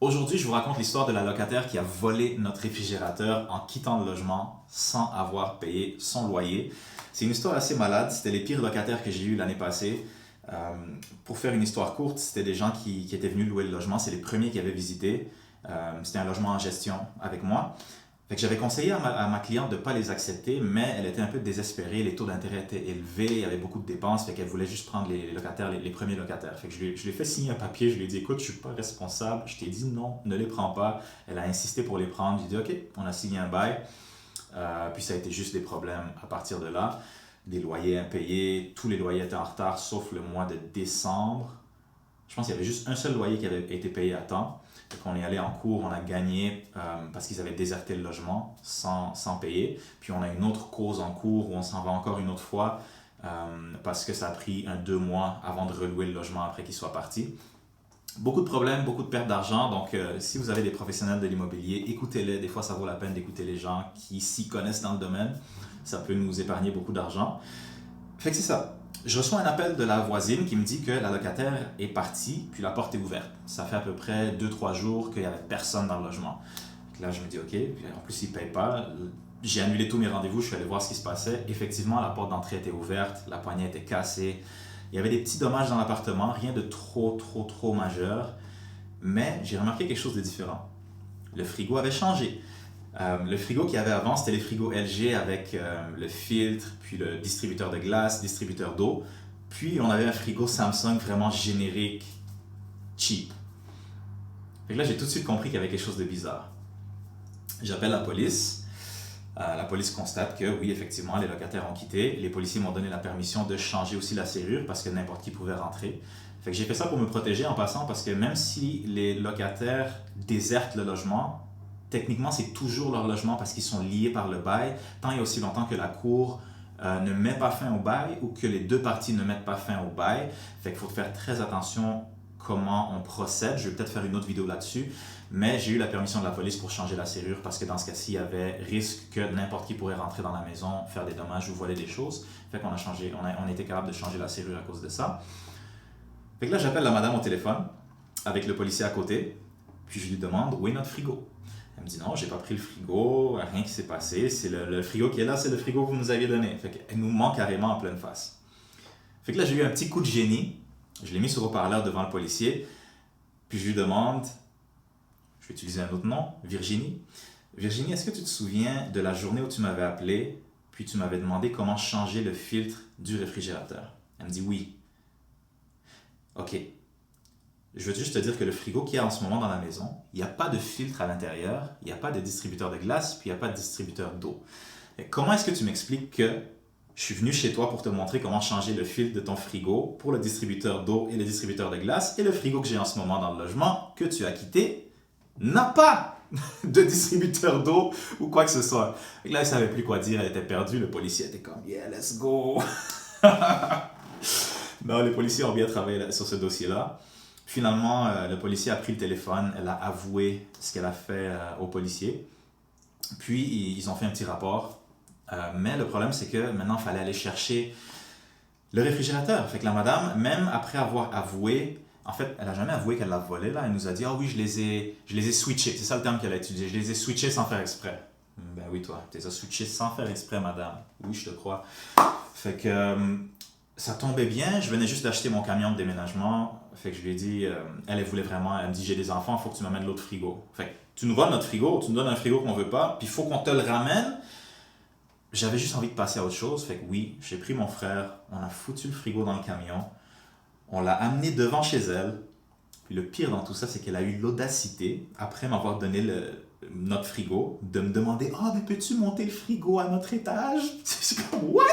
Aujourd'hui, je vous raconte l'histoire de la locataire qui a volé notre réfrigérateur en quittant le logement sans avoir payé son loyer. C'est une histoire assez malade. C'était les pires locataires que j'ai eu l'année passée. Euh, pour faire une histoire courte, c'était des gens qui étaient venus louer le logement. C'est les premiers qui avaient visité. C'était un logement en gestion avec moi. Fait que j'avais conseillé à ma cliente de ne pas les accepter, mais elle était un peu désespérée. Les taux d'intérêt étaient élevés, il y avait beaucoup de dépenses, fait qu'elle voulait juste prendre les locataires, les premiers locataires. Fait que je lui ai fait signer un papier, je lui ai dit écoute, je suis pas responsable, je t'ai dit non, ne les prends pas. Elle a insisté pour les prendre, j'ai dit ok, on a signé un bail. Puis ça a été juste des problèmes à partir de là. Des loyers impayés, tous les loyers étaient en retard sauf le mois de décembre. Je pense qu'il y avait juste un seul loyer qui avait été payé à temps. Donc on est allé en cours, on a gagné parce qu'ils avaient déserté le logement sans payer. Puis on a une autre cause en cours où on s'en va encore une autre fois parce que ça a pris 2 mois avant de relouer le logement après qu'ils soient partis. Beaucoup de problèmes, beaucoup de pertes d'argent. Donc si vous avez des professionnels de l'immobilier, écoutez-les. Des fois, ça vaut la peine d'écouter les gens qui s'y connaissent dans le domaine. Ça peut nous épargner beaucoup d'argent. Fait que c'est ça. Je reçois un appel de la voisine qui me dit que la locataire est partie, puis la porte est ouverte. Ça fait à peu près 2-3 jours qu'il n'y avait personne dans le logement. Là, je me dis, OK, puis en plus, il ne paye pas. J'ai annulé tous mes rendez-vous, je suis allé voir ce qui se passait. Effectivement, la porte d'entrée était ouverte, la poignée était cassée. Il y avait des petits dommages dans l'appartement, rien de trop majeur. Mais j'ai remarqué quelque chose de différent. Le frigo avait changé. Le frigo qu'il y avait avant, c'était les frigos LG avec le filtre, puis le distributeur de glace, distributeur d'eau. Puis on avait un frigo Samsung vraiment générique, cheap. Fait que là, j'ai tout de suite compris qu'il y avait quelque chose de bizarre. J'appelle la police. La police constate que oui, effectivement, les locataires ont quitté. Les policiers m'ont donné la permission de changer aussi la serrure parce que n'importe qui pouvait rentrer. Fait que j'ai fait ça pour me protéger en passant parce que même si les locataires désertent le logement, techniquement, c'est toujours leur logement parce qu'ils sont liés par le bail, tant et aussi longtemps que la cour ne met pas fin au bail ou que les deux parties ne mettent pas fin au bail. Fait qu'il faut faire très attention comment on procède. Je vais peut-être faire une autre vidéo là-dessus, mais j'ai eu la permission de la police pour changer la serrure parce que dans ce cas-ci, il y avait risque que n'importe qui pourrait rentrer dans la maison, faire des dommages ou voler des choses. Fait qu'on a changé, on a été capable de changer la serrure à cause de ça. Fait que là, j'appelle la madame au téléphone avec le policier à côté, puis je lui demande où est notre frigo. Elle me dit non, j'ai pas pris le frigo, rien qui s'est passé, c'est le frigo qui est là, c'est le frigo que vous nous aviez donné. Fait qu'elle nous ment carrément en pleine face. Fait que là, j'ai eu un petit coup de génie, je l'ai mis sur haut-parleur devant le policier, puis je lui demande, je vais utiliser un autre nom, Virginie. Virginie, est-ce que tu te souviens de la journée où tu m'avais appelé, puis tu m'avais demandé comment changer le filtre du réfrigérateur? Elle me dit oui. Ok, je veux juste te dire que le frigo qu'il y a en ce moment dans la maison, il n'y a pas de filtre à l'intérieur, il n'y a pas de distributeur de glace, puis il n'y a pas de distributeur d'eau. Comment est-ce que tu m'expliques que je suis venu chez toi pour te montrer comment changer le filtre de ton frigo pour le distributeur d'eau et le distributeur de glace, et le frigo que j'ai en ce moment dans le logement, que tu as quitté, n'a pas de distributeur d'eau ou quoi que ce soit. Et là, elle ne savait plus quoi dire, elle était perdue, le policier était comme « Yeah, let's go !» Non, les policiers ont bien travaillé sur ce dossier-là. Finalement, le policier a pris le téléphone, elle a avoué ce qu'elle a fait au policier. Puis, ils ont fait un petit rapport. Mais le problème, c'est que maintenant, il fallait aller chercher le réfrigérateur. Fait que la madame, même après avoir avoué, en fait, elle n'a jamais avoué qu'elle l'a volé. Là. Elle nous a dit « Ah oui, je les ai switchés. » C'est ça le terme qu'elle a utilisé. « Je les ai switchés sans faire exprès. » Ben oui, toi, tu les as switchés sans faire exprès, madame. Oui, je te crois. Fait que ça tombait bien, je venais juste d'acheter mon camion de déménagement. Fait que je lui ai dit, elle voulait vraiment, elle me dit j'ai des enfants, il faut que tu m'amènes l'autre frigo. Fait que tu nous voles notre frigo, tu nous donnes un frigo qu'on veut pas, puis il faut qu'on te le ramène. J'avais juste envie de passer à autre chose. Fait que oui, j'ai pris mon frère, on a foutu le frigo dans le camion, on l'a amené devant chez elle. Puis le pire dans tout ça, c'est qu'elle a eu l'audacité, après m'avoir donné notre frigo, de me demander « Ah, mais peux-tu monter le frigo à notre étage? » C'est comme « What? »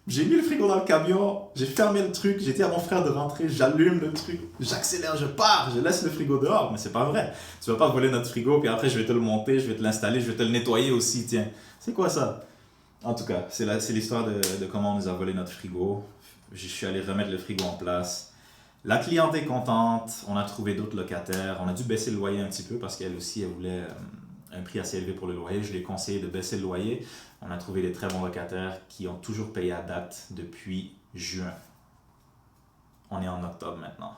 J'ai mis le frigo dans le camion, j'ai fermé le truc, j'ai dit à mon frère de rentrer, j'allume le truc, j'accélère, je pars, je laisse le frigo dehors. Mais c'est pas vrai. Tu vas pas voler notre frigo, puis après je vais te le monter, je vais te l'installer, je vais te le nettoyer aussi, tiens. C'est quoi ça? En tout cas, c'est l'histoire de comment on nous a volé notre frigo. Je suis allé remettre le frigo en place. La cliente est contente, on a trouvé d'autres locataires, on a dû baisser le loyer un petit peu parce qu'elle aussi, elle voulait un prix assez élevé pour le loyer. Je lui ai conseillé de baisser le loyer. On a trouvé des très bons locataires qui ont toujours payé à date depuis juin. On est en octobre maintenant.